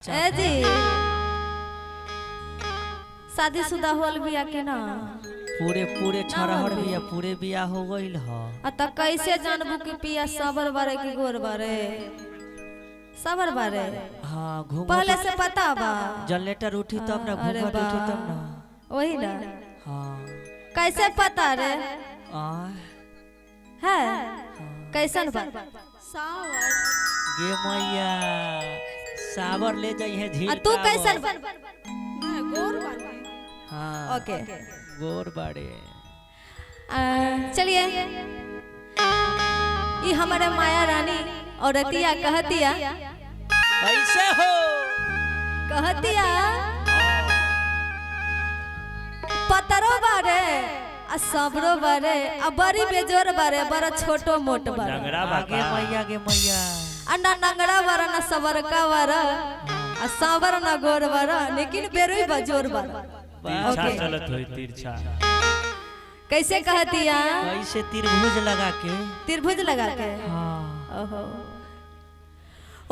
ए जी शादीशुदा होल बिया के ना पूरे पूरे छरहर बिया पूरे बिया हो गइल ह त कैसे जानबू कि पिया सबर बारे की गोर बारे सबर बारे। हां घूम पहले से पता बा जनरेटर उठी तब ना घूमट उठी तब ना वही ना। हां कैसे पता रे है कैसन बा सावर गे मैया सावर ले जाई है झील तू कैसन बा गोर बाटे। हां ओके गोर बाड़े। चलिए ये हमारे माया रानी और रतिया कहतिया कैसे हो कहतिया पतरो बारे आ सबरो बारे आ बड़ी बेजोर बारे बड़ा छोटो मोट बारे गे मैया गे मैया अन्ना नंगड़ा बारा ना सबर का बारा आ साबर ना गोर बारा लेकिन बेरोई बजोर बारा। ओके चलत होई तिरछा कैसे कहतिया कैसे त्रिभुज लगा के त्रिभुज लगा के हां ओहो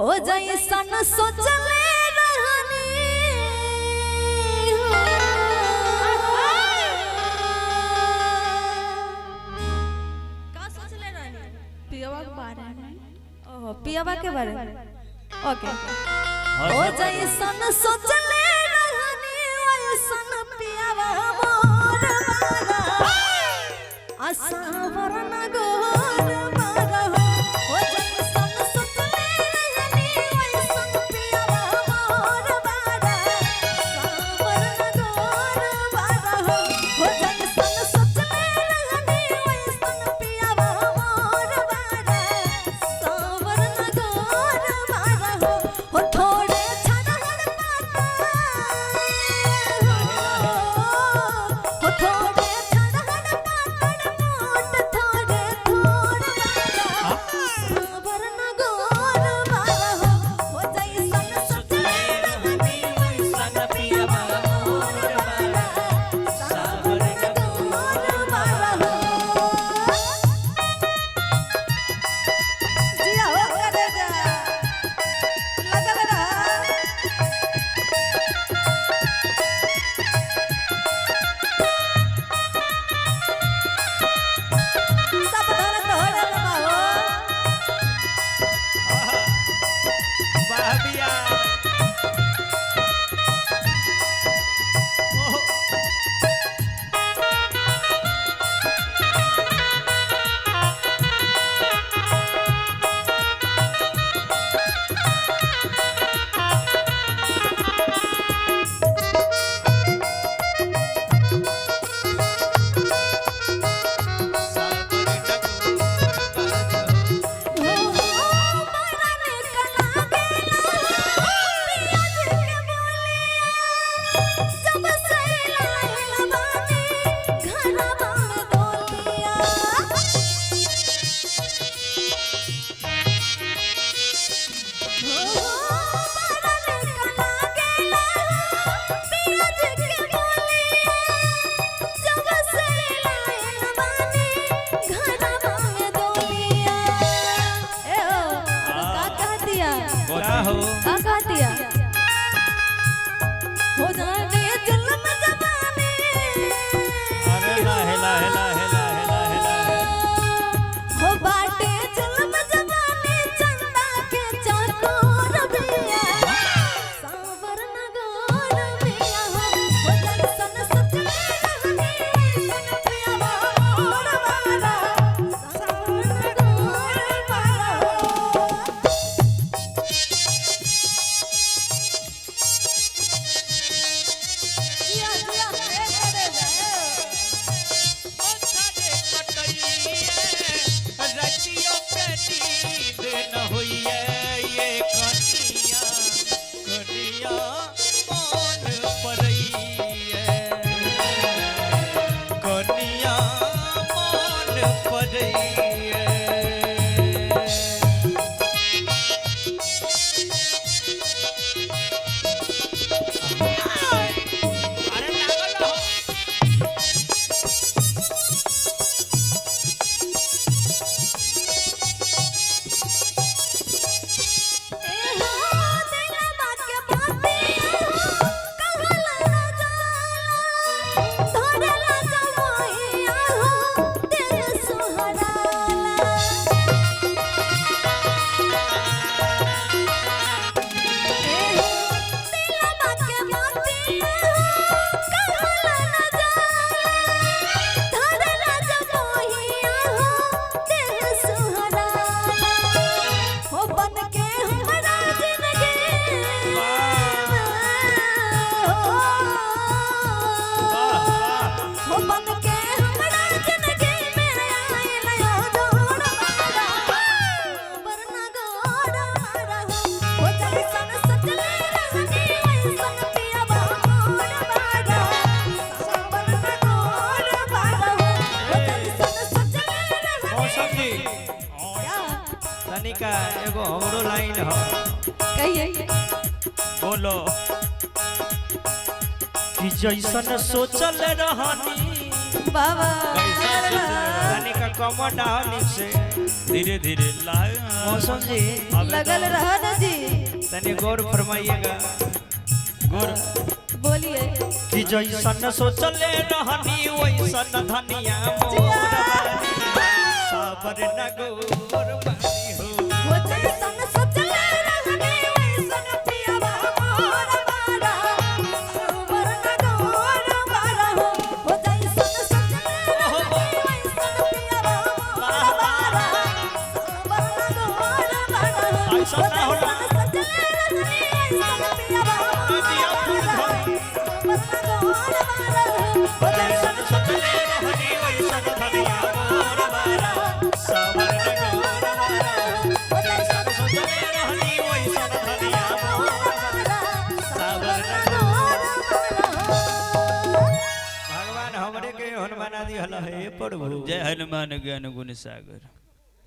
ओ जाई सन सोचले रहनी का सोचले रहनी पियवा के बारे में। ओहो पियावा के बारे में ओके ओ जाई सन सोचले रहनी ओ सन पियावा मोर बारा आसावर न गोर बारा ओ जाई सन सोचले रहनी ओ सन पियावा मोर बारा आसावर न गोर बारा ओ जाई सन सोचले रहनी ओ सन पियावा मोर बारा आसावर न गोर बारा ओ थोड़े छनहर पाता ओ थोड़े छनहर पाता मोट थोड़े थोड़ बारा सावर न गोर बारा हो जाई सन सोचले रहनी ओ सन पियावा मोर बारा सावर न गोर बारा जिया हो करे जा लगल रहा सब धन तोड़े बाबू वाह बिया गोरा हो हो जाने जन्म जमाने अरे ला हेला हेला हेला हेला हेला हो बाटे जन्म जमाने चंदा के चकोर बिया सावर न गोर बिया हो जाई सन सचले रहनी सन पियावा मोर बारा सावर न गोर बारा जिया जिया करे रतियों पे नींद न हुई है ये कनिया कनिया कौन परई है कनिया कौन परई है अरे लागल हो ए हो तेरा बात के तनिका एगो हमरो लाइन हो कहिए बोलो कि जैसन सोचल रहनी बाबा तनिका कम डाउन से धीरे धीरे मौसम जी लगल रहा ना जी तनी गौर फरमाइएगा गौर बोलिए कि जैसन सोचल रहनी वैसन धनिया मोर बानी साबर न गौर बानी हो वो जैसन सोचल रहनी वैसन पियावा मोर बारा सावर न गौर बारा हो वो जैसन सोचल रहनी वैसन पियावा मोर बारा सावर न गौर बारा हो ऐसा ना होला भगवान हमरे के हनुमान आदि हला है प्रभु जय हनुमान ज्ञान गुण सागर।